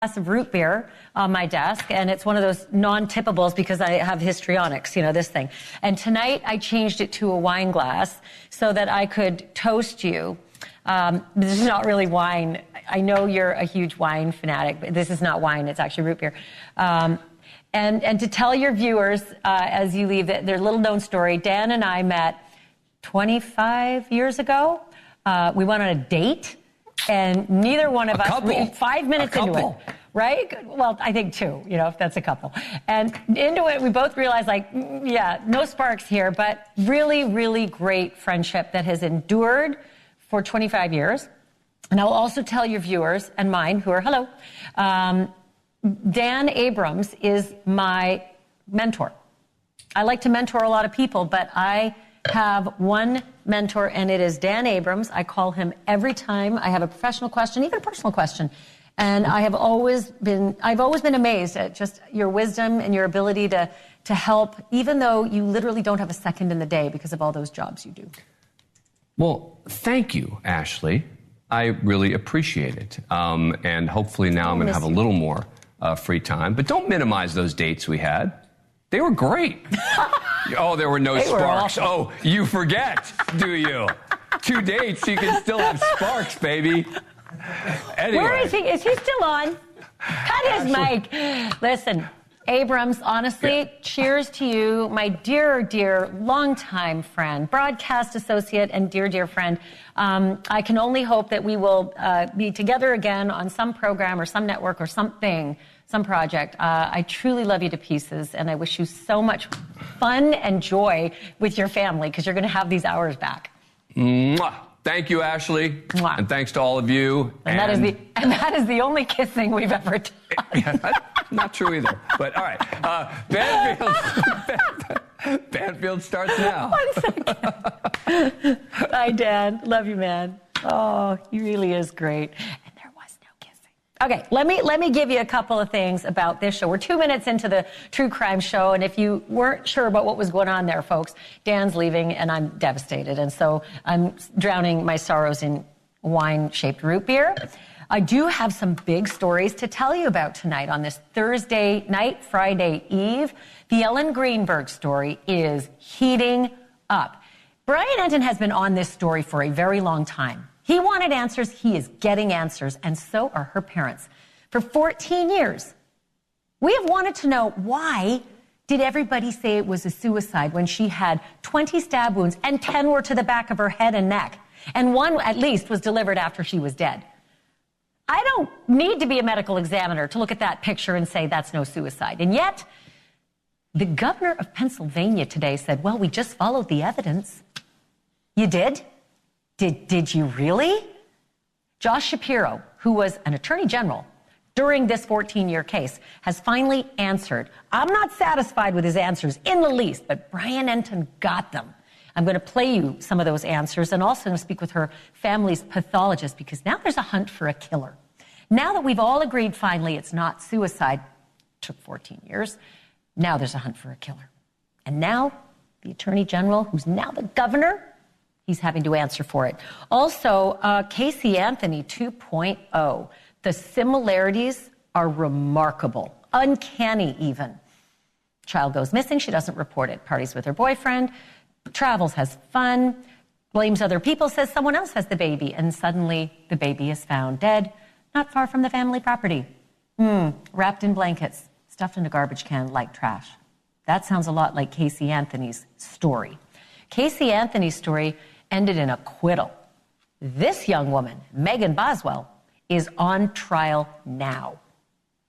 glass of root beer on my desk, and it's one of those non-tippables because I have histrionics, this thing. And tonight I changed it to a wine glass so that I could toast you. This is not really wine. I know you're a huge wine fanatic, but this is not wine. It's actually root beer. And to tell your viewers as you leave their little known story, Dan and I met 25 years ago. We went on a date. And neither one of us, 5 minutes into it, right? Well, I think 2, if that's a couple. And into it, we both realized, no sparks here, but really, really great friendship that has endured for 25 years. And I'll also tell your viewers and mine, who are, hello, Dan Abrams is my mentor. I like to mentor a lot of people, but I have one mentor, and it is Dan Abrams. I call him every time I have a professional question, even a personal question. And I've always been amazed at just your wisdom and your ability to help, even though you literally don't have a second in the day because of all those jobs you do. Well, thank you, Ashleigh. I really appreciate it. And hopefully now I'm going to have a little more free time. But don't minimize those dates we had. They were great. Oh, there were no sparks. Oh, you forget, do you? 2 dates, you can still have sparks, baby. Anyway. Where is he? Is he still on? Cut his mic. Listen, Abrams, honestly, cheers to you, my dear, dear, longtime friend, broadcast associate, and dear, dear friend. I can only hope that we will be together again on some program or some network or something, some project. I truly love you to pieces, and I wish you so much fun and joy with your family because you're going to have these hours back. Mwah. Thank you, Ashleigh. Mwah. And thanks to all of you. And that is the only kissing we've ever done. Yeah, not true either. But all right, Banfield starts now. 1 second. Hi, Dan. Love you, man. Oh, he really is great. And there was no kissing. Okay, let me give you a couple of things about this show. We're 2 minutes into the true crime show, and if you weren't sure about what was going on there, folks, Dan's leaving, and I'm devastated. And so I'm drowning my sorrows in wine-shaped root beer. I do have some big stories to tell you about tonight on this Thursday night, Friday eve. The Ellen Greenberg story is heating up. Brian Enton has been on this story for a very long time. He wanted answers. He is getting answers, and so are her parents. For 14 years, we have wanted to know, why did everybody say it was a suicide when she had 20 stab wounds and 10 were to the back of her head and neck, and one at least was delivered after she was dead? I don't need to be a medical examiner to look at that picture and say that's no suicide. And yet, the governor of Pennsylvania today said, well, we just followed the evidence. You did? Did you really? Josh Shapiro, who was an attorney general during this 14-year case, has finally answered. I'm not satisfied with his answers in the least, but Brian Enton got them. I'm going to play you some of those answers, and also going to speak with her family's pathologist, because now there's a hunt for a killer. Now that we've all agreed finally it's not suicide, took 14 years, now there's a hunt for a killer. And now the attorney general, who's now the governor, he's having to answer for it. Also, Casey Anthony 2.0. The similarities are remarkable, uncanny even. Child goes missing, she doesn't report it. Parties with her boyfriend, travels, has fun, blames other people, says someone else has the baby, and suddenly the baby is found dead, not far from the family property. Wrapped in blankets, stuffed in a garbage can like trash. That sounds a lot like Casey Anthony's story. Casey Anthony's story ended in acquittal. This young woman, Megan Boswell, is on trial now.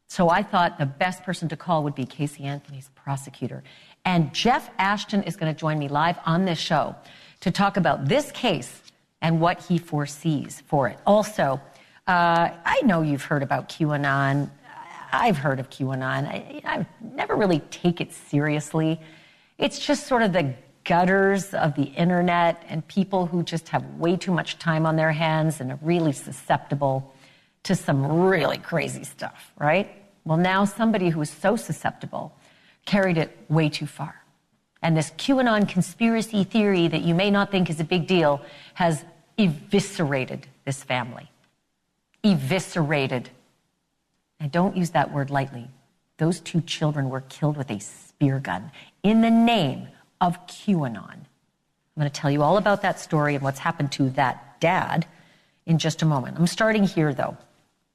So I thought the best person to call would be Casey Anthony's prosecutor. And Jeff Ashton is going to join me live on this show to talk about this case and what he foresees for it. Also, I know you've heard about QAnon. I've heard of QAnon. I never really take it seriously. It's just sort of the gutters of the internet and people who just have way too much time on their hands and are really susceptible to some really crazy stuff, right? Well, now somebody who is so susceptible carried it way too far. And this QAnon conspiracy theory that you may not think is a big deal has eviscerated this family. Eviscerated. and don't use that word lightly, those 2 children were killed with a spear gun in the name of QAnon. I'm going to tell you all about that story and what's happened to that dad in just a moment. I'm starting here, though.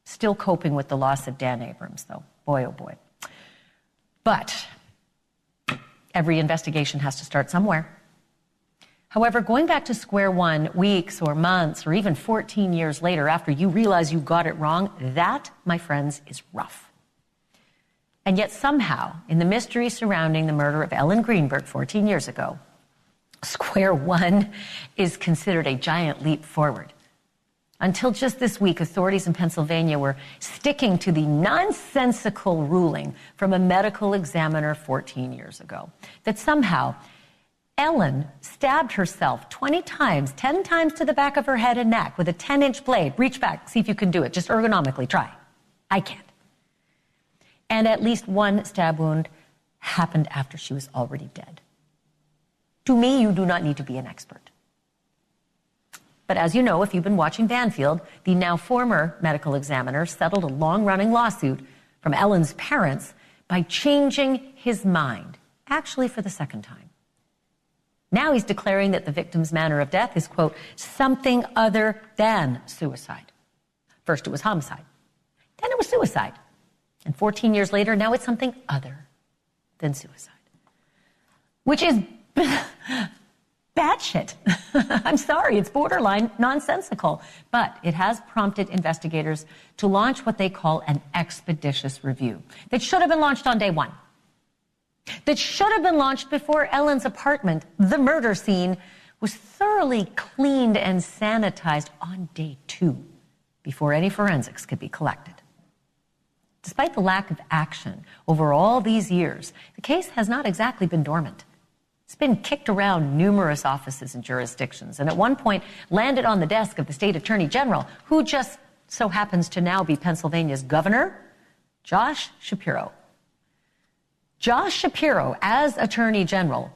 Still coping with the loss of Dan Abrams, though. Boy, oh boy. But every investigation has to start somewhere. However, going back to square one weeks or months or even 14 years later after you realize you got it wrong, that, my friends, is rough. And yet somehow, in the mystery surrounding the murder of Ellen Greenberg 14 years ago, square one is considered a giant leap forward. Until just this week, authorities in Pennsylvania were sticking to the nonsensical ruling from a medical examiner 14 years ago that somehow Ellen stabbed herself 20 times, 10 times to the back of her head and neck with a 10-inch blade. Reach back, see if you can do it. Just ergonomically, try. I can't. And at least one stab wound happened after she was already dead. To me, you do not need to be an expert. But as you know, if you've been watching Banfield, the now former medical examiner settled a long-running lawsuit from Ellen's parents by changing his mind, actually for the second time. Now he's declaring that the victim's manner of death is, quote, something other than suicide. First it was homicide, then it was suicide. And 14 years later, now it's something other than suicide. Which is batshit. I'm sorry, it's borderline nonsensical. But it has prompted investigators to launch what they call an expeditious review that should have been launched on day one. That should have been launched before Ellen's apartment, the murder scene, was thoroughly cleaned and sanitized on day 2, before any forensics could be collected. Despite the lack of action over all these years, the case has not exactly been dormant. It's been kicked around numerous offices and jurisdictions, and at one point landed on the desk of the state attorney general, who just so happens to now be Pennsylvania's governor, Josh Shapiro. Josh Shapiro, as attorney general,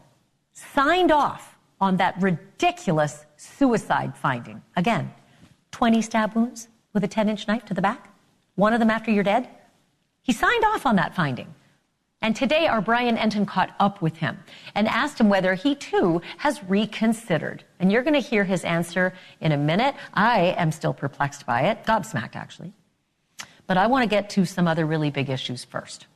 signed off on that ridiculous suicide finding. Again, 20 stab wounds with a 10-inch knife to the back, one of them after you're dead. He signed off on that finding. And today our Brian Enton caught up with him and asked him whether he too has reconsidered. And you're going to hear his answer in a minute. I am still perplexed by it, gobsmacked actually. But I want to get to some other really big issues first.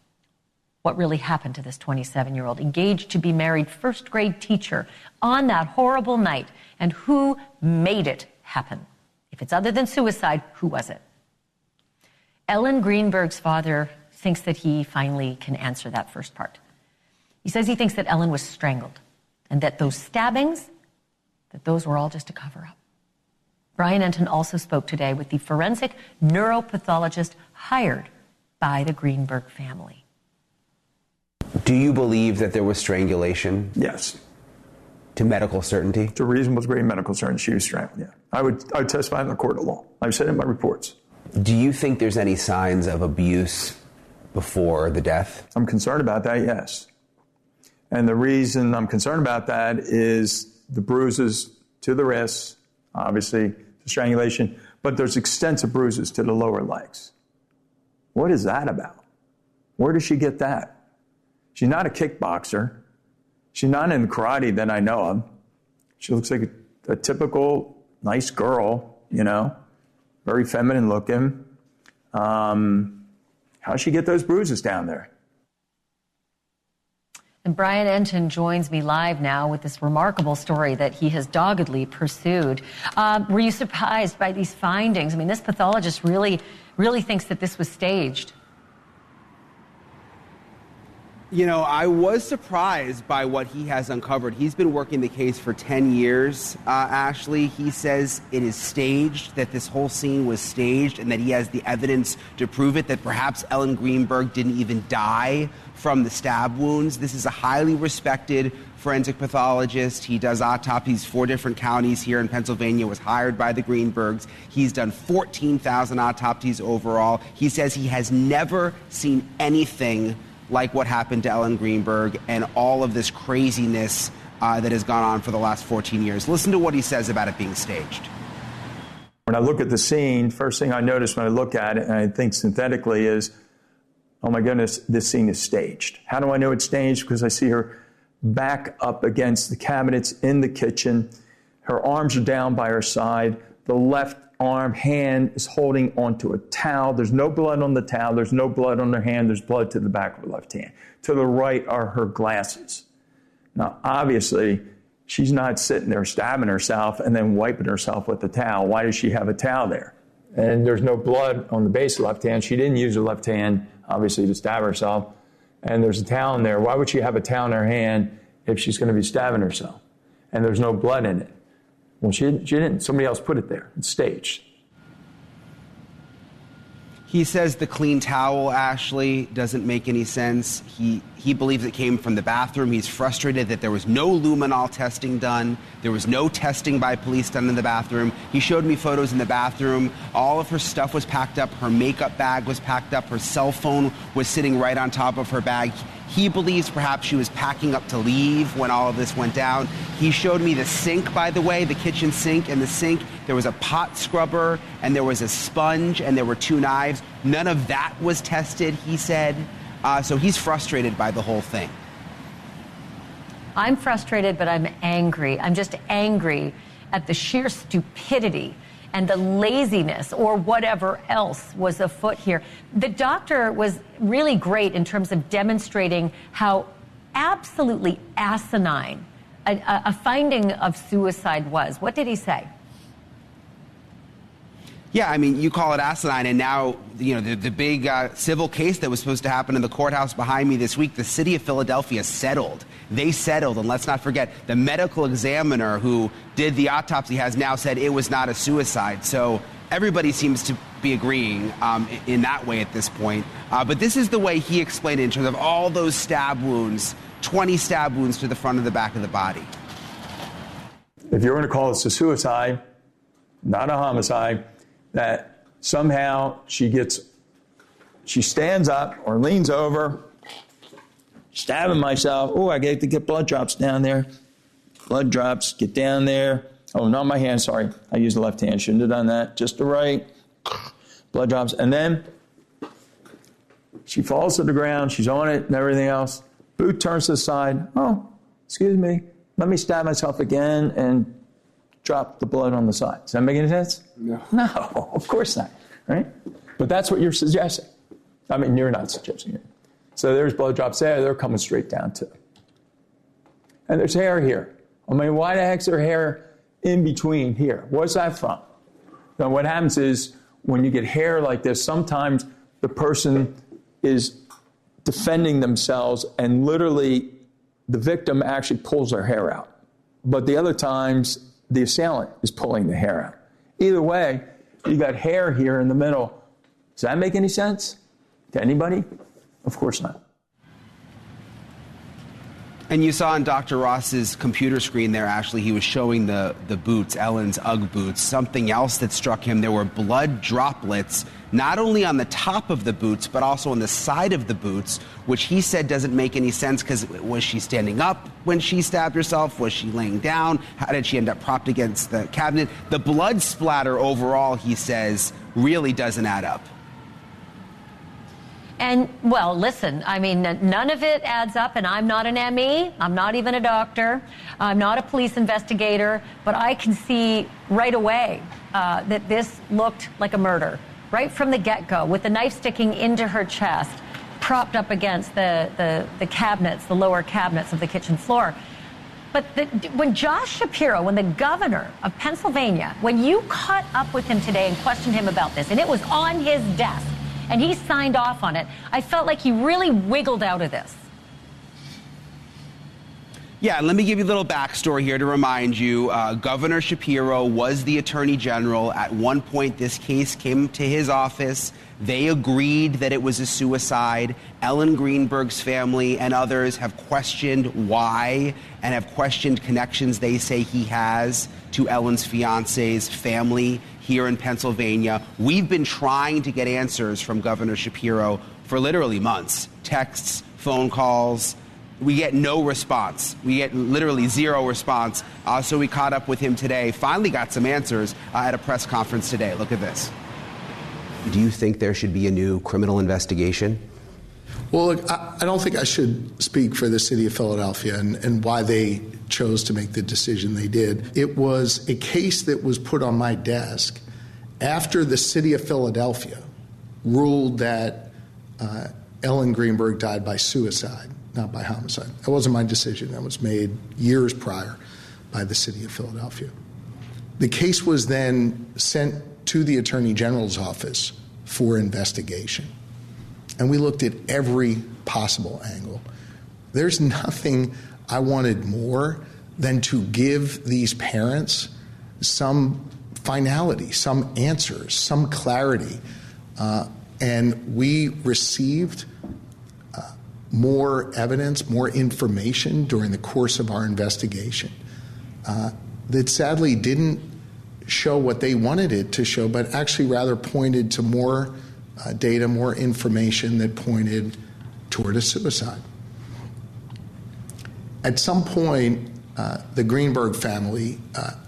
What really happened to this 27-year-old engaged to be married first grade teacher on that horrible night, and who made it happen? If it's other than suicide, who was it? Ellen Greenberg's father thinks that he finally can answer that first part. He says he thinks that Ellen was strangled and that those stabbings, that those were all just a cover-up. Brian Enton also spoke today with the forensic neuropathologist hired by the Greenberg family. Do you believe that there was strangulation? Yes. To medical certainty? To reasonable degree of medical certainty, she was strangled, yeah. I would testify in the court of law. I've said it in my reports. Do you think there's any signs of abuse before the death? I'm concerned about that, yes. And the reason I'm concerned about that is the bruises to the wrists, obviously the strangulation, but there's extensive bruises to the lower legs. What is that about? Where did she get that? She's not a kickboxer. She's not in karate that I know of. She looks like a typical nice girl, you know, very feminine looking. How'd she get those bruises down there? And Brian Enton joins me live now with this remarkable story that he has doggedly pursued. Were you surprised by these findings? I mean, this pathologist really thinks that this was staged. You know, I was surprised by what he has uncovered. He's been working the case for 10 years, Ashleigh. He says it is staged, that this whole scene was staged, and that he has the evidence to prove it, that perhaps Ellen Greenberg didn't even die from the stab wounds. This is a highly respected forensic pathologist. He does autopsies, 4 different counties here in Pennsylvania, was hired by the Greenbergs. He's done 14,000 autopsies overall. He says he has never seen anything like what happened to Ellen Greenberg and all of this craziness that has gone on for the last 14 years. Listen to what he says about it being staged. When I look at the scene, first thing I notice when I look at it, and I think synthetically, is oh my goodness, this scene is staged. How do I know it's staged? Because I see her back up against the cabinets in the kitchen. Her arms are down by her side. The left hand is holding onto a towel. There's no blood on the towel. There's no blood on her hand. There's blood to the back of her left hand. To the right are her glasses. Now, obviously, she's not sitting there stabbing herself and then wiping herself with the towel. Why does she have a towel there? And there's no blood on the base of the left hand. She didn't use her left hand, obviously, to stab herself. And there's a towel in there. Why would she have a towel in her hand if she's going to be stabbing herself? And there's no blood in it. Well, she didn't. Somebody else put it there. It's staged. He says the clean towel, Ashleigh, doesn't make any sense. He believes it came from the bathroom. He's frustrated that there was no luminol testing done. There was no testing by police done in the bathroom. He showed me photos in the bathroom. All of her stuff was packed up. Her makeup bag was packed up. Her cell phone was sitting right on top of her bag. He believes perhaps she was packing up to leave when all of this went down. He showed me the sink, by the way, the kitchen sink. In the sink, there was a pot scrubber, and there was a sponge, and there were 2 knives. None of that was tested, he said. So he's frustrated by the whole thing. I'm frustrated, but I'm angry. I'm just angry at the sheer stupidity and the laziness or whatever else was afoot here. The doctor was really great in terms of demonstrating how absolutely asinine a finding of suicide was. What did he say? Yeah, I mean, you call it asinine, and now, you know, the big civil case that was supposed to happen in the courthouse behind me this week, the city of Philadelphia settled. They settled, and let's not forget, the medical examiner who did the autopsy has now said it was not a suicide. So everybody seems to be agreeing in that way at this point. But this is the way he explained it in terms of all those stab wounds, 20 stab wounds to the front of the back of the body. If you're going to call this a suicide, not a homicide, that somehow she stands up or leans over, stabbing myself. Oh, I get to get blood drops down there. Blood drops, get down there. Oh, not my hand, sorry. I used the left hand. Shouldn't have done that. Just the right. Blood drops. And then she falls to the ground. She's on it and everything else. Boot turns to the side. Oh, excuse me. Let me stab myself again and drop the blood on the side. Does that make any sense? No. No, of course not, right? But that's what you're suggesting. I mean, you're not suggesting it. So there's blood drops there. They're coming straight down too. And there's hair here. I mean, why the heck's there hair in between here? What's that from? Now, what happens is when you get hair like this, sometimes the person is defending themselves and literally the victim actually pulls their hair out. But the other times, the assailant is pulling the hair out. Either way, you got hair here in the middle. Does that make any sense to anybody? Of course not. And you saw on Dr. Ross's computer screen there, Ashleigh, he was showing the boots, Ellen's Ugg boots. Something else that struck him, there were blood droplets, not only on the top of the boots, but also on the side of the boots, which he said doesn't make any sense because was she standing up when she stabbed herself? Was she laying down? How did she end up propped against the cabinet? The blood splatter overall, he says, really doesn't add up. And, well, listen, I mean, none of it adds up, and I'm not an ME. I'm not even a doctor. I'm not a police investigator. But I can see right away that this looked like a murder, right from the get-go, with the knife sticking into her chest, propped up against the cabinets, the lower cabinets of the kitchen floor. But when Josh Shapiro, when the governor of Pennsylvania, when you caught up with him today and questioned him about this, and it was on his desk, and he signed off on it, I felt like he really wiggled out of this. Yeah, let me give you a little backstory here to remind you. Governor Shapiro was the attorney general. At one point, this case came to his office. They agreed that it was a suicide. Ellen Greenberg's family and others have questioned why and have questioned connections they say he has to Ellen's fiance's family here in Pennsylvania. We've been trying to get answers from Governor Shapiro for literally months. Texts, phone calls. We get no response. We get literally zero response. So we caught up with him today, finally got some answers at a press conference today. Look at this. Do you think there should be a new criminal investigation? Well, look, I don't think I should speak for the city of Philadelphia and why they chose to make the decision they did. It was a case that was put on my desk after the city of Philadelphia ruled that Ellen Greenberg died by suicide, not by homicide. That wasn't my decision. That was made years prior by the city of Philadelphia. The case was then sent to the Attorney General's office for investigation. And we looked at every possible angle. There's nothing I wanted more than to give these parents some finality, some answers, some clarity. And we received more evidence, more information during the course of our investigation that sadly didn't show what they wanted it to show, but actually rather pointed to more data, more information that pointed toward a suicide. At some point, the Greenberg family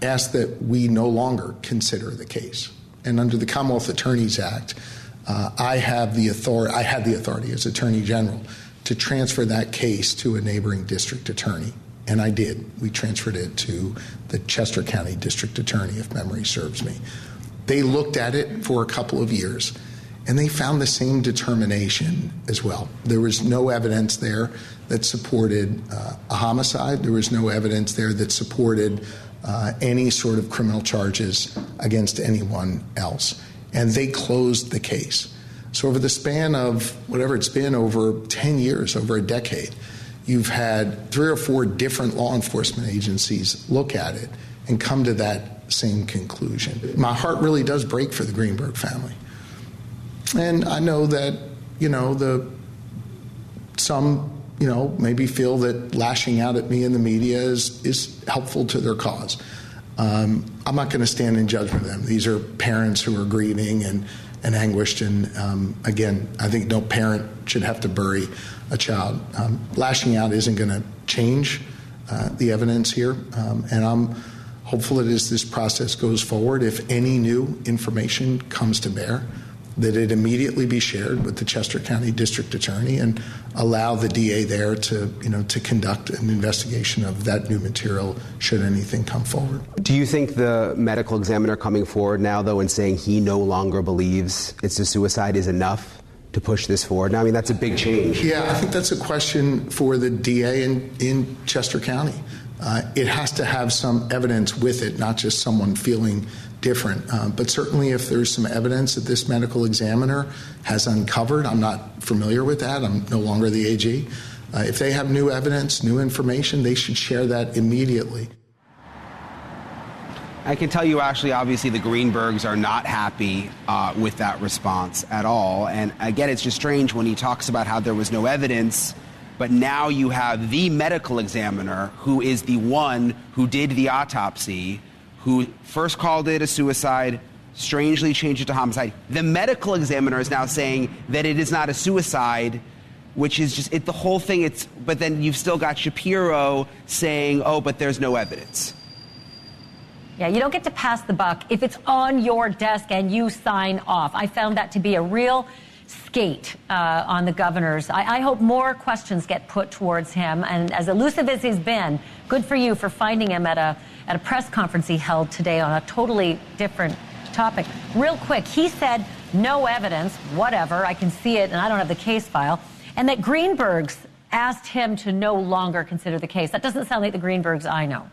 asked that we no longer consider the case. And under the Commonwealth Attorneys Act, I had the authority as Attorney General to transfer that case to a neighboring district attorney. And I did. We transferred it to the Chester County District Attorney, if memory serves me. They looked at it for a couple of years, and they found the same determination as well. There was no evidence there that supported a homicide. There was no evidence there that supported any sort of criminal charges against anyone else. And they closed the case. So over the span of whatever it's been, over 10 years, over a decade, you've had 3 or 4 different law enforcement agencies look at it and come to that same conclusion. My heart really does break for the Greenberg family. And I know that, some maybe feel that lashing out at me in the media is helpful to their cause. I'm not going to stand in judgment of them. These are parents who are grieving and anguished. And again, I think no parent should have to bury a child. Lashing out isn't going to change the evidence here. And I'm hopeful that as this process goes forward, if any new information comes to bear, that it immediately be shared with the Chester County District Attorney and allow the DA there to conduct an investigation of that new material should anything come forward. Do you think the medical examiner coming forward now, though, and saying he no longer believes it's a suicide is enough to push this forward? Now, I mean, that's a big change. Yeah, I think that's a question for the DA in Chester County. It has to have some evidence with it, not just someone feeling different. But certainly if there's some evidence that this medical examiner has uncovered, I'm not familiar with that, I'm no longer the AG. If they have new evidence, new information, they should share that immediately. I can tell you, Ashleigh, obviously the Greenbergs are not happy with that response at all. And again, it's just strange when he talks about how there was no evidence, but now you have the medical examiner who is the one who did the autopsy, who first called it a suicide, strangely changed it to homicide. The medical examiner is now saying that it is not a suicide, which is just the whole thing. But then you've still got Shapiro saying, oh, but there's no evidence. Yeah, you don't get to pass the buck if it's on your desk and you sign off. I found that to be a real skate on the governor's. I hope more questions get put towards him. And as elusive as he's been, good for you for finding him at a press conference he held today on a totally different topic. Real quick, he said no evidence, whatever, I can see it and I don't have the case file, and that Greenbergs asked him to no longer consider the case. That doesn't sound like the Greenbergs I know.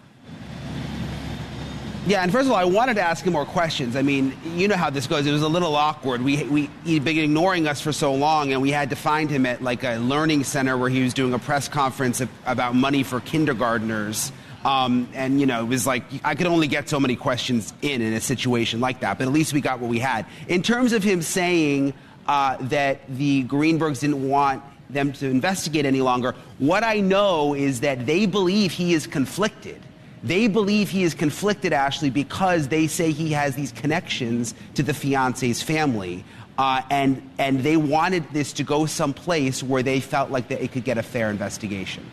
Yeah, and first of all, I wanted to ask him more questions. I mean, you know how this goes. It was a little awkward. He'd been ignoring us for so long, and we had to find him at like a learning center where he was doing a press conference about money for kindergartners. And, it was like I could only get so many questions in a situation like that, but at least we got what we had. In terms of him saying that the Greenbergs didn't want them to investigate any longer, what I know is that they believe he is conflicted. They believe he is conflicted, Ashleigh, because they say he has these connections to the fiance's family. And they wanted this to go someplace where they felt like that it could get a fair investigation.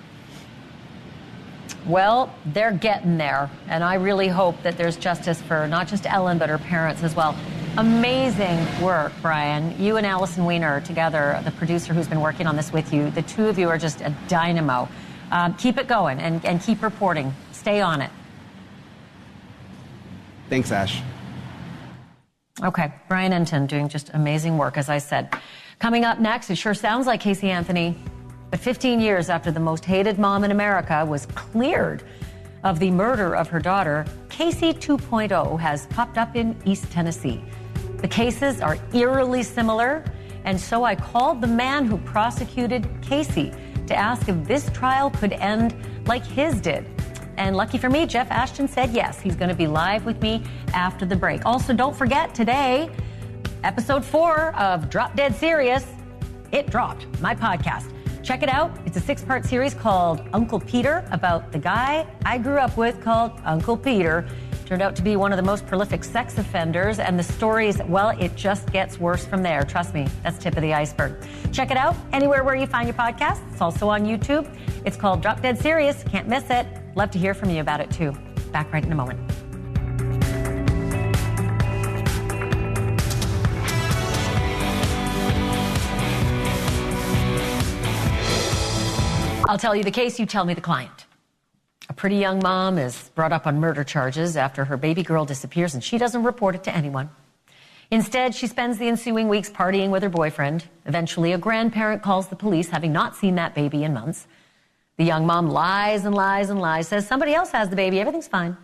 Well, they're getting there. And I really hope that there's justice for not just Ellen, but her parents as well. Amazing work, Brian. You and Allison Weiner together, the producer who's been working on this with you, the two of you are just a dynamo. Keep it going and keep reporting. Stay on it. Thanks, Ash. Okay, Brian Enton doing just amazing work, as I said. Coming up next, it sure sounds like Casey Anthony, but 15 years after the most hated mom in America was cleared of the murder of her daughter, Casey 2.0 has popped up in East Tennessee. The cases are eerily similar, and so I called the man who prosecuted Casey to ask if this trial could end like his did. And lucky for me, Jeff Ashton said yes. He's going to be live with me after the break. Also, don't forget, today, episode 4 of Drop Dead Serious. It dropped, my podcast. Check it out. It's a 6-part series called Uncle Peter, about the guy I grew up with called Uncle Peter. Turned out to be one of the most prolific sex offenders, and the stories, well, it just gets worse from there. Trust me, that's tip of the iceberg. Check it out anywhere where you find your podcasts. It's also on YouTube. It's called Drop Dead Serious. Can't miss it. Love to hear from you about it, too. Back right in a moment. I'll tell you the case, you tell me the client. A pretty young mom is brought up on murder charges after her baby girl disappears and she doesn't report it to anyone. Instead, she spends the ensuing weeks partying with her boyfriend. Eventually, a grandparent calls the police, having not seen that baby in months. The young mom lies and lies and lies, says somebody else has the baby, everything's fine.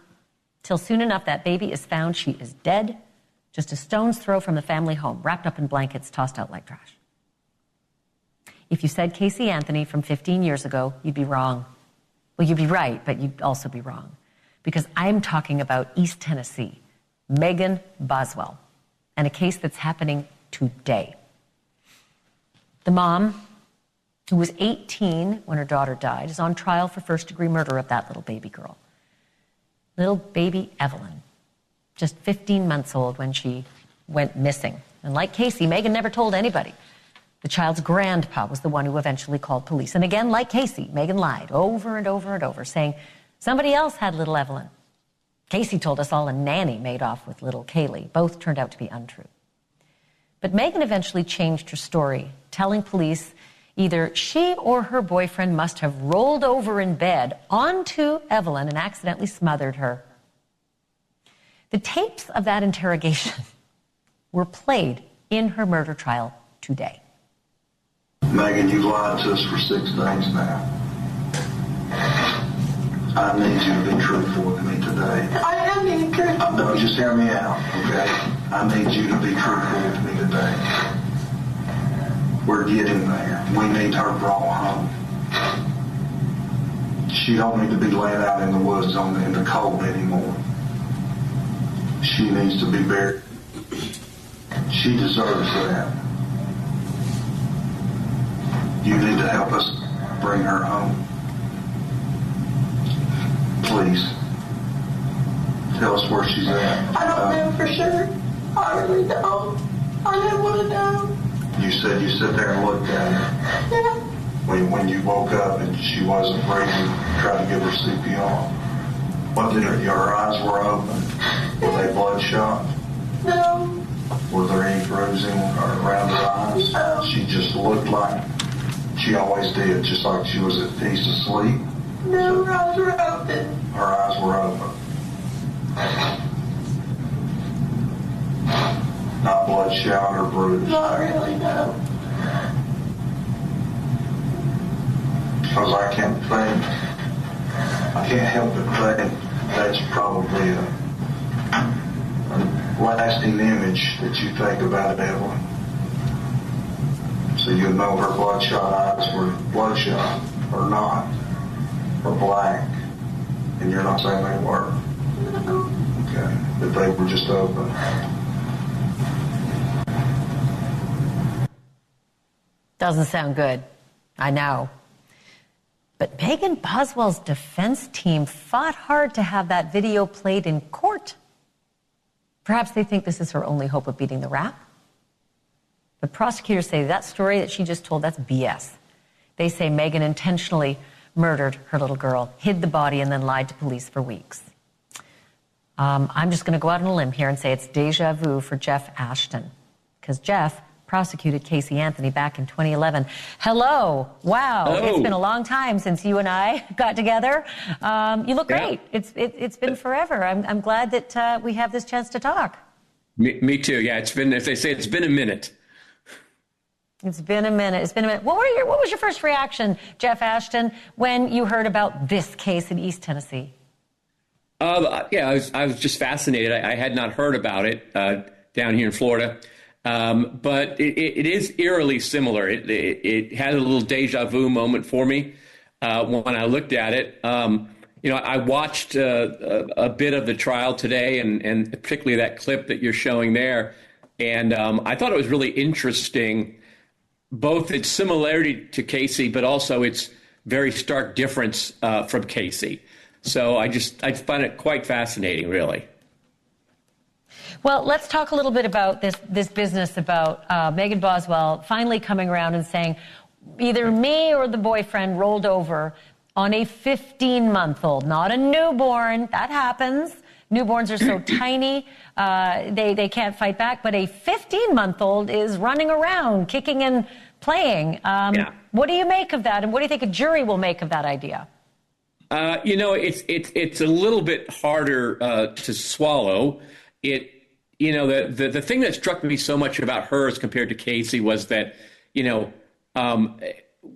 Till soon enough, that baby is found. She is dead, just a stone's throw from the family home, wrapped up in blankets, tossed out like trash. If you said Casey Anthony from 15 years ago, you'd be wrong. Well, you'd be right, but you'd also be wrong. Because I'm talking about East Tennessee, Megan Boswell, and a case that's happening today. The mom, who was 18 when her daughter died, is on trial for first-degree murder of that little baby girl. Little baby Evelyn, just 15 months old when she went missing. And like Casey, Megan never told anybody. The child's grandpa was the one who eventually called police. And again, like Casey, Megan lied over and over and over, saying somebody else had little Evelyn. Casey told us all a nanny made off with little Kaylee. Both turned out to be untrue. But Megan eventually changed her story, telling police either she or her boyfriend must have rolled over in bed onto Evelyn and accidentally smothered her. The tapes of that interrogation were played in her murder trial today. Megan, you've lied to us for 6 days now. I need you to be truthful with me today. I am being truthful. No, just hear me out, okay? I need you to be truthful with me today. We're getting there. We need her brought home. She don't need to be laying out in the woods in the cold anymore. She needs to be buried. She deserves that. You need to help us bring her home. Please. Tell us where she's at. I don't know for sure. I really don't. I don't want to know. You said you sit there and looked at her. Yeah. When you woke up and she wasn't breathing, tried to give her CPR. What did her eyes were open? Were they bloodshot? No. Were there any bruising around her eyes? No. She just looked like she always did, just like she was at peace asleep. No, her eyes were open. Her eyes were open. Not bloodshot or bruised. Not really, no. Because I can't help but think that's probably a lasting image that you think about Evelyn. So you'll know her bloodshot eyes were bloodshot or not, or black, and you're not saying they were. No. Okay, but they were just open. Doesn't sound good. I know. But Megan Boswell's defense team fought hard to have that video played in court. Perhaps they think this is her only hope of beating the rap. But prosecutors say that story that she just told, that's BS. They say Megan intentionally murdered her little girl, hid the body, and then lied to police for weeks. I'm just going to go out on a limb here and say it's deja vu for Jeff Ashton, because Jeff prosecuted Casey Anthony back in 2011. Hello. Wow. Hello. It's been a long time since you and I got together. You look great. It's been forever. I'm glad that we have this chance to talk. Me too. Yeah, it's been, as they say, it's been a minute. It's been a minute. What was your first reaction, Jeff Ashton, when you heard about this case in East Tennessee? I was just fascinated. I had not heard about it down here in Florida, but it is eerily similar. It had a little deja vu moment for me when I looked at it. I watched a bit of the trial today, and particularly that clip that you're showing there, and I thought it was really interesting, both its similarity to Casey, but also its very stark difference from Casey. So I find it quite fascinating, really. Well, let's talk a little bit about this business about Megan Boswell finally coming around and saying either me or the boyfriend rolled over on a 15-month-old, not a newborn. That happens. Newborns are so tiny, they can't fight back. But a 15-month-old is running around, kicking and playing. What do you make of that? And what do you think a jury will make of that idea? It's a little bit harder to swallow. The thing that struck me so much about her as compared to Casey was that,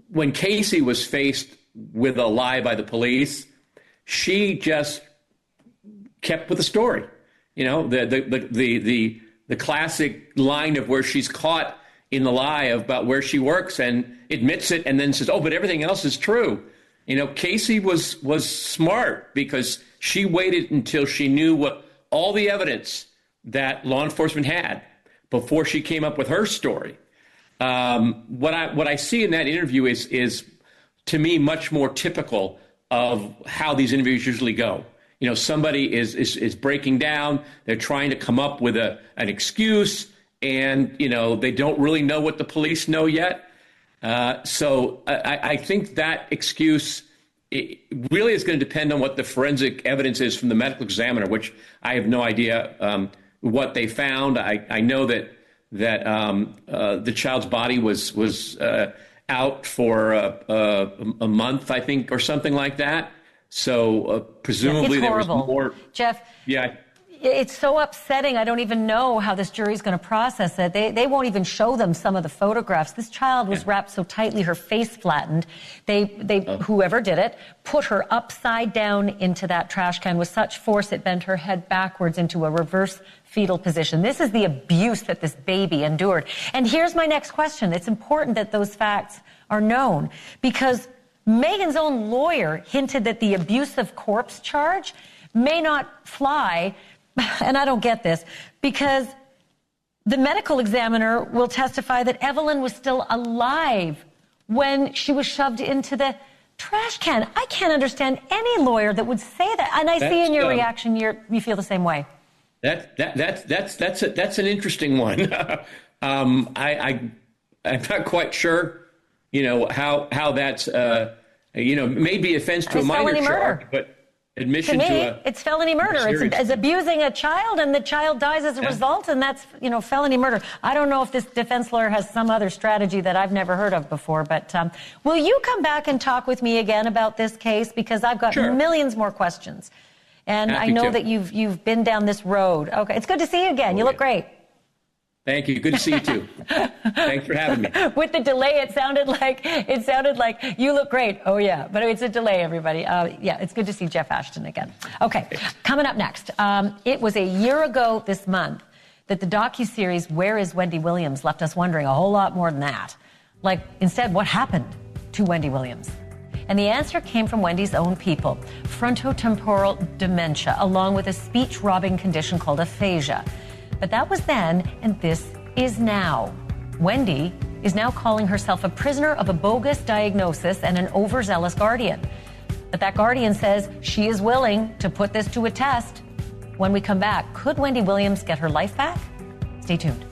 when Casey was faced with a lie by the police, she just kept with the story. The classic line of where she's caught in the lie about where she works and admits it and then says, oh, but everything else is true. Casey was smart because she waited until she knew what all the evidence that law enforcement had before she came up with her story. What I see in that interview is to me much more typical of how these interviews usually go. Somebody is breaking down, they're trying to come up with an excuse, and they don't really know what the police know yet. So I think that excuse really is going to depend on what the forensic evidence is from the medical examiner, which I have no idea what they found. I know that the child's body was out for a month, I think, or something like that. So presumably there was more. Jeff. Yeah. It's so upsetting. I don't even know how this jury is going to process it. They won't even show them some of the photographs. This child was wrapped so tightly, her face flattened. Whoever did it, put her upside down into that trash can with such force it bent her head backwards into a reverse fetal position. This is the abuse that this baby endured. And here's my next question. It's important that those facts are known because Megan's own lawyer hinted that the abusive corpse charge may not fly. And I don't get this, because the medical examiner will testify that Evelyn was still alive when she was shoved into the trash can. I can't understand any lawyer that would say that. And I see in your reaction, you feel the same way. That's an interesting one. I'm not quite sure, how that's, maybe offense to a minor charge, but admission to me, it's felony murder. It's abusing a child, and the child dies as a result, and that's, felony murder. I don't know if this defense lawyer has some other strategy that I've never heard of before, but will you come back and talk with me again about this case? Because I've got millions more questions. And I know that you've been down this road. Okay, it's good to see you again. You look great. Thank you. Good to see you too. Thanks for having me. With the delay, it sounded like you look great. Oh yeah, but it's a delay, everybody. It's good to see Jeff Ashton again. Okay, coming up next. It was a year ago this month that the docuseries "Where Is Wendy Williams" left us wondering a whole lot more than that. Instead, what happened to Wendy Williams? And the answer came from Wendy's own people: frontotemporal dementia, along with a speech-robbing condition called aphasia. But that was then, and this is now. Wendy is now calling herself a prisoner of a bogus diagnosis and an overzealous guardian. But that guardian says she is willing to put this to a test. When we come back, could Wendy Williams get her life back? Stay tuned.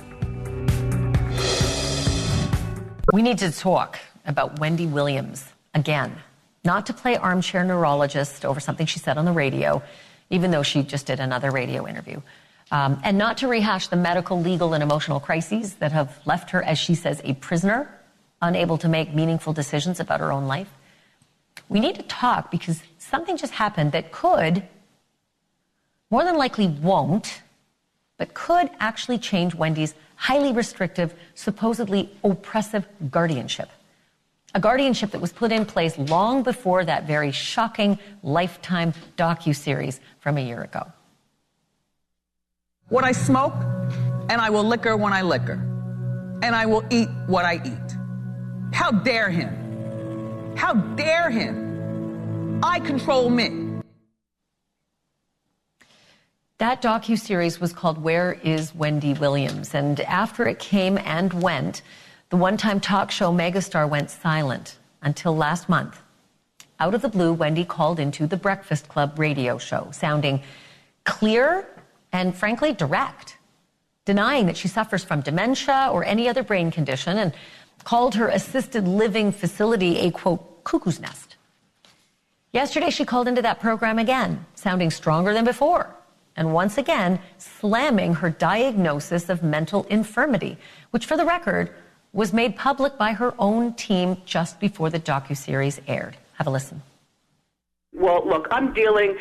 We need to talk about Wendy Williams again. Not to play armchair neurologist over something she said on the radio. even though she just did another radio interview. And not to rehash the medical, legal, and emotional crises that have left her, as she says, a prisoner, unable to make meaningful decisions about her own life. We need to talk because something just happened that could, more than likely won't, but could actually change Wendy's highly restrictive, supposedly oppressive guardianship. A guardianship that was put in place long before that very shocking Lifetime docuseries from a year ago. What I smoke, and I will liquor when I liquor, and I will eat what I eat. How dare him? How dare him? I control me. That docuseries was called Where is Wendy Williams? And after it came and went, the one-time talk show megastar went silent until last month. Out of the blue, Wendy called into the Breakfast Club radio show, sounding clear and frankly direct, denying that she suffers from dementia or any other brain condition, and called her assisted living facility a, quote, cuckoo's nest. Yesterday, she called into that program again, sounding stronger than before, and once again, slamming her diagnosis of mental infirmity, which, for the record, was made public by her own team just before the docuseries aired. Have a listen. Well, look, I'm dealing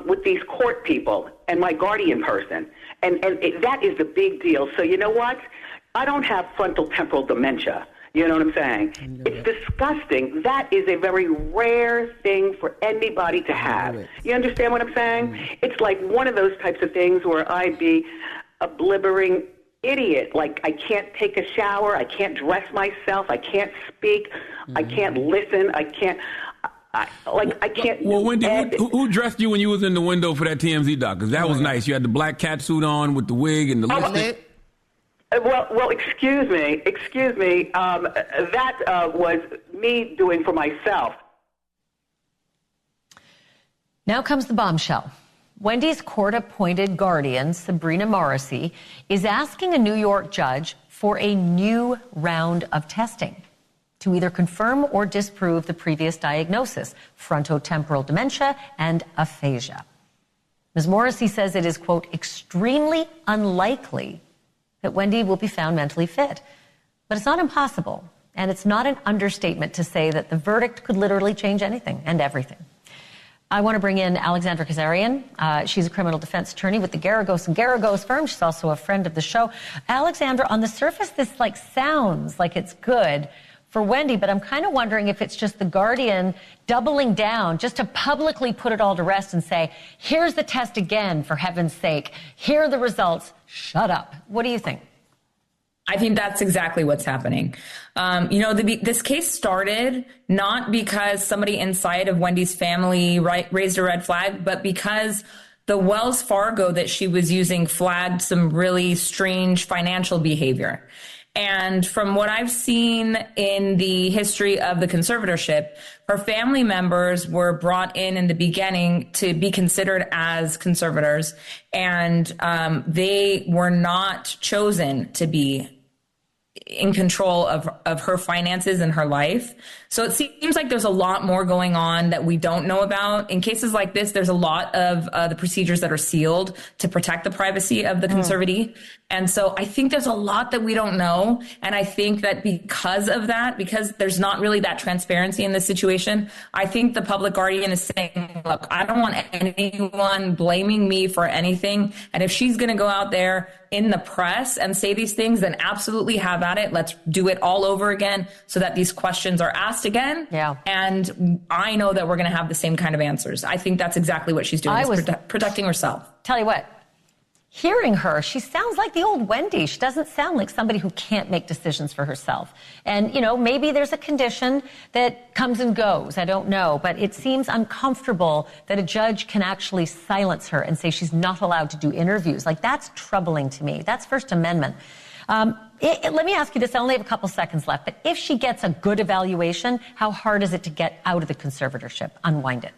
with these court people and my guardian person, and that is the big deal. So you know what? I don't have frontal temporal dementia. You know what I'm saying? It's disgusting. That is a very rare thing for anybody to have. You understand what I'm saying? It's like one of those types of things where I'd be a blibbering idiot. Like, I can't take a shower. I can't dress myself. I can't speak. I can't listen. I can't... I can't. Well, Wendy, who dressed you when you was in the window for that TMZ doc? Because that was nice. You had the black cat suit on with the wig and the lipstick. Well, excuse me. That was me doing for myself. Now comes the bombshell. Wendy's court-appointed guardian, Sabrina Morrissey, is asking a New York judge for a new round of testing to either confirm or disprove the previous diagnosis, frontotemporal dementia and aphasia. Ms. Morrissey says it is, quote, extremely unlikely that Wendy will be found mentally fit. But it's not impossible, and it's not an understatement to say that the verdict could literally change anything and everything. I want to bring in Alexandra Kazarian. She's a criminal defense attorney with the Garagos and Garagos firm. She's also a friend of the show. Alexandra, on the surface, this sounds like it's good for Wendy, but I'm kind of wondering if it's just the Guardian doubling down just to publicly put it all to rest and say, here's the test again, for heaven's sake. Here are the results. Shut up. What do you think? I think that's exactly what's happening. This case started not because somebody inside of Wendy's family raised a red flag, but because the Wells Fargo that she was using flagged some really strange financial behavior. And from what I've seen in the history of the conservatorship, her family members were brought in the beginning to be considered as conservators, and they were not chosen to be in control of her finances and her life. So it seems like there's a lot more going on that we don't know about. In cases like this, there's a lot of the procedures that are sealed to protect the privacy of the conservatee. And so I think there's a lot that we don't know. And I think that because of that, because there's not really that transparency in this situation, I think the public guardian is saying, look, I don't want anyone blaming me for anything. And if she's going to go out there in the press and say these things, then absolutely have at it. Let's do it all over again so that these questions are asked again. Yeah. And I know that we're going to have the same kind of answers. I think that's exactly what she's doing, protecting herself. Tell you what, hearing her, she sounds like the old Wendy. She doesn't sound like somebody who can't make decisions for herself. And, maybe there's a condition that comes and goes. I don't know. But it seems uncomfortable that a judge can actually silence her and say she's not allowed to do interviews. That's troubling to me. That's First Amendment. Let me ask you this. I only have a couple seconds left. But if she gets a good evaluation, how hard is it to get out of the conservatorship, unwind it?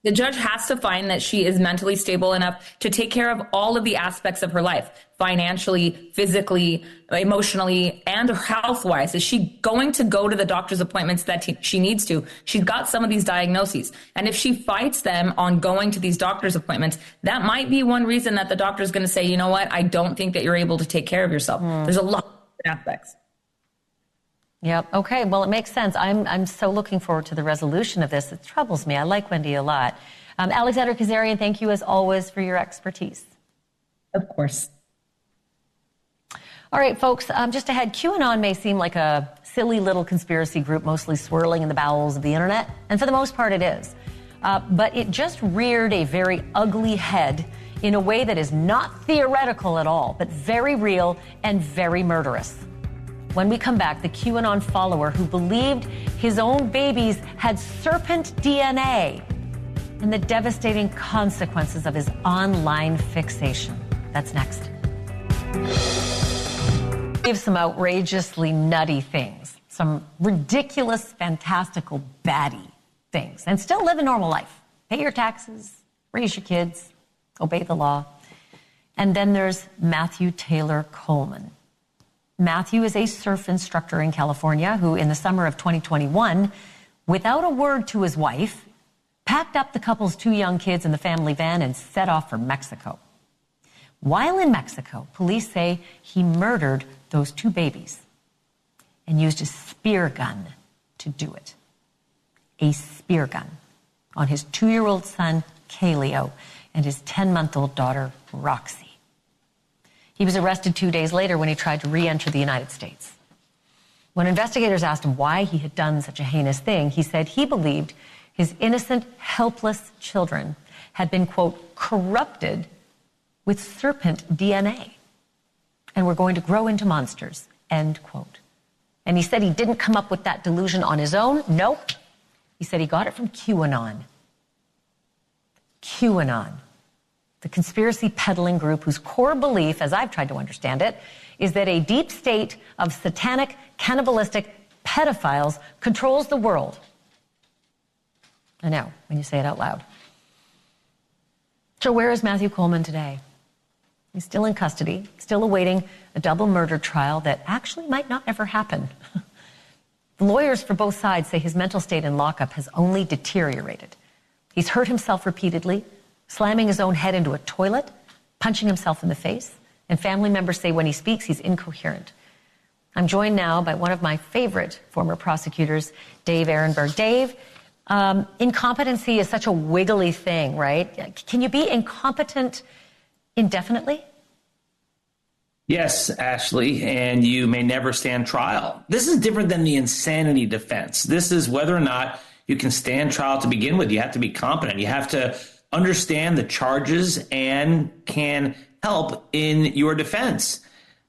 The judge has to find that she is mentally stable enough to take care of all of the aspects of her life, financially, physically, emotionally, and health-wise. Is she going to go to the doctor's appointments that she needs to? She's got some of these diagnoses. And if she fights them on going to these doctor's appointments, that might be one reason that the doctor's going to say, you know what, I don't think that you're able to take care of yourself. There's a lot of aspects. Yep. Okay. Well, it makes sense. I'm so looking forward to the resolution of this. It troubles me. I like Wendy a lot. Alexander Kazarian, thank you as always for your expertise. Of course. All right, folks, just ahead, QAnon may seem like a silly little conspiracy group mostly swirling in the bowels of the internet, and for the most part it is. But it just reared a very ugly head in a way that is not theoretical at all, but very real and very murderous. When we come back, the QAnon follower who believed his own babies had serpent DNA and the devastating consequences of his online fixation. That's next. We have some outrageously nutty things, some ridiculous, fantastical, baddie things, and still live a normal life. Pay your taxes, raise your kids, obey the law. And then there's Matthew Taylor Coleman. Matthew is a surf instructor in California who, in the summer of 2021, without a word to his wife, packed up the couple's 2 young kids in the family van and set off for Mexico. While in Mexico, police say he murdered those 2 babies and used a spear gun to do it. A spear gun on his 2-year-old son, Kaleo, and his 10-month-old daughter, Roxy. He was arrested 2 days later when he tried to re-enter the United States. When investigators asked him why he had done such a heinous thing, he said he believed his innocent, helpless children had been, quote, corrupted with serpent DNA and were going to grow into monsters, end quote. And he said he didn't come up with that delusion on his own. Nope. He said he got it from QAnon. QAnon. The conspiracy peddling group whose core belief, as I've tried to understand it, is that a deep state of satanic, cannibalistic pedophiles controls the world. I know, when you say it out loud. So where is Matthew Coleman today? He's still in custody, still awaiting a double murder trial that actually might not ever happen. The lawyers for both sides say his mental state in lockup has only deteriorated. He's hurt himself repeatedly, slamming his own head into a toilet, punching himself in the face, and family members say when he speaks, he's incoherent. I'm joined now by one of my favorite former prosecutors, Dave Ehrenberg. Dave, incompetency is such a wiggly thing, right? Can you be incompetent indefinitely? Yes, Ashleigh, and you may never stand trial. This is different than the insanity defense. This is whether or not you can stand trial to begin with. You have to be competent. You have to understand the charges and can help in your defense.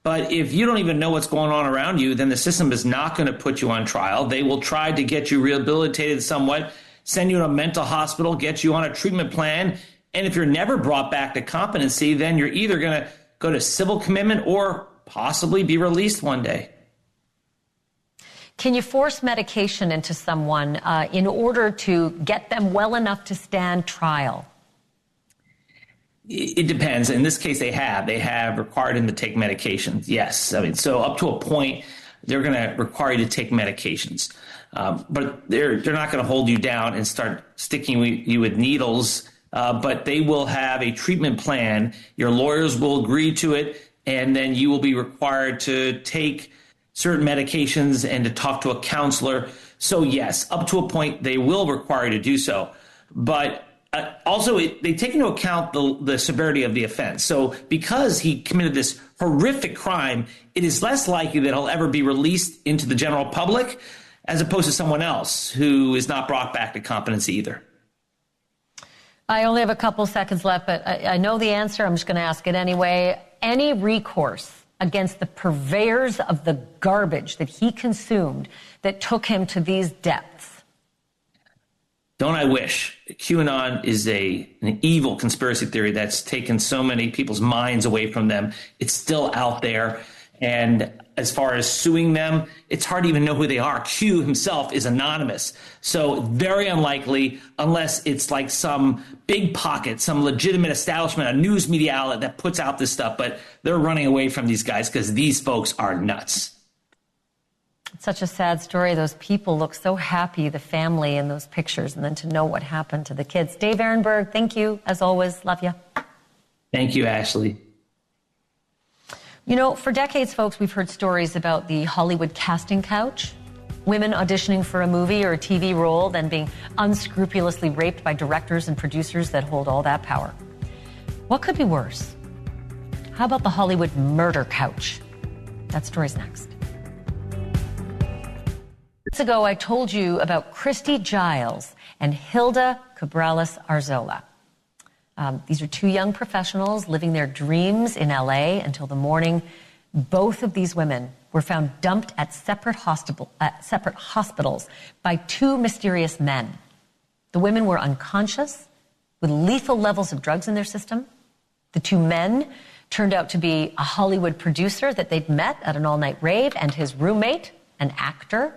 But if you don't even know what's going on around you, then the system is not going to put you on trial. They will try to get you rehabilitated somewhat, send you to a mental hospital, get you on a treatment plan. And if you're never brought back to competency, then you're either going to go to civil commitment or possibly be released one day. Can you force medication into someone in order to get them well enough to stand trial? It depends. In this case, they have required him to take medications. Yes. I mean, so up to a point, they're going to require you to take medications. But they're not going to hold you down and start sticking you with needles. But they will have a treatment plan. Your lawyers will agree to it, and then you will be required to take certain medications and to talk to a counselor. So yes, up to a point, they will require you to do so. But also, they take into account the severity of the offense. So because he committed this horrific crime, it is less likely that he'll ever be released into the general public as opposed to someone else who is not brought back to competency either. I only have a couple seconds left, but I know the answer. I'm just going to ask it anyway. Any recourse against the purveyors of the garbage that he consumed that took him to these depths? Don't I wish? QAnon is an evil conspiracy theory that's taken so many people's minds away from them. It's still out there. And as far as suing them, it's hard to even know who they are. Q himself is anonymous. So very unlikely, unless it's like some big pocket, some legitimate establishment, a news media outlet that puts out this stuff. But they're running away from these guys because these folks are nuts. It's such a sad story. Those people look so happy, the family in those pictures, and then to know what happened to the kids. Dave Ehrenberg, thank you. As always, love you. Thank you, Ashleigh. You know, for decades, folks, we've heard stories about the Hollywood casting couch. Women auditioning for a movie or a TV role, then being unscrupulously raped by directors and producers that hold all that power. What could be worse? How about the Hollywood murder couch? That story's next. Months ago, I told you about Christy Giles and Hilda Cabrales Arzola. These are two young professionals living their dreams in LA until the morning. Both of these women were found dumped at separate hospitals by two mysterious men. The women were unconscious with lethal levels of drugs in their system. The two men turned out to be a Hollywood producer that they'd met at an all-night rave and his roommate, an actor.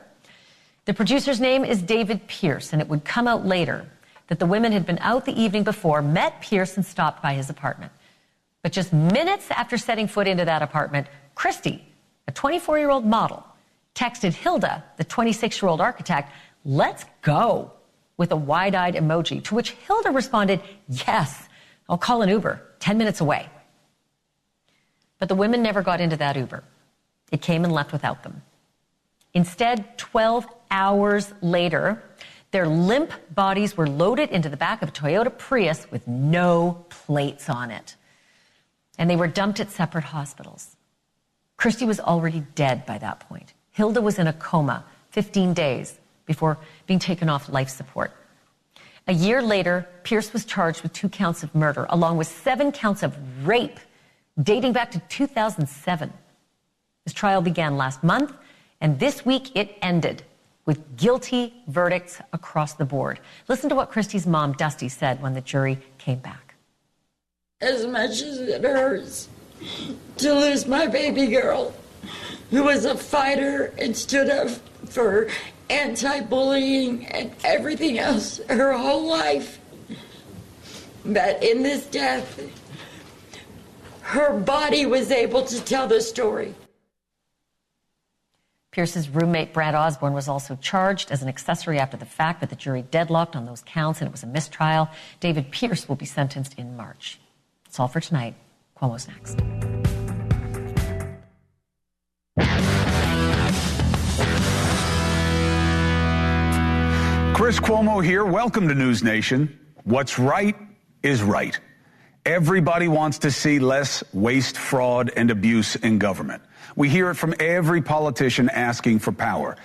The producer's name is David Pierce, and it would come out later that the women had been out the evening before, met Pierce, and stopped by his apartment. But just minutes after setting foot into that apartment, Christy, a 24-year-old model, texted Hilda, the 26-year-old architect, "Let's go," with a wide-eyed emoji, to which Hilda responded, "Yes, I'll call an Uber, 10 minutes away." But the women never got into that Uber. It came and left without them. Instead, 12 hours later, their limp bodies were loaded into the back of a Toyota Prius with no plates on it. And they were dumped at separate hospitals. Christy was already dead by that point. Hilda was in a coma 15 days before being taken off life support. A year later, Pierce was charged with 2 counts of murder, along with 7 counts of rape, dating back to 2007. His trial began last month, and this week it ended with guilty verdicts across the board. Listen to what Christy's mom, Dusty, said when the jury came back. As much as it hurts to lose my baby girl, who was a fighter and stood up for anti-bullying and everything else her whole life, that in this death, her body was able to tell the story. Pierce's roommate, Brad Osborne, was also charged as an accessory after the fact, but the jury deadlocked on those counts, and it was a mistrial. David Pierce will be sentenced in March. That's all for tonight. Cuomo's next. Chris Cuomo here. Welcome to NewsNation. What's right is right. Everybody wants to see less waste, fraud, and abuse in government. We hear it from every politician asking for power.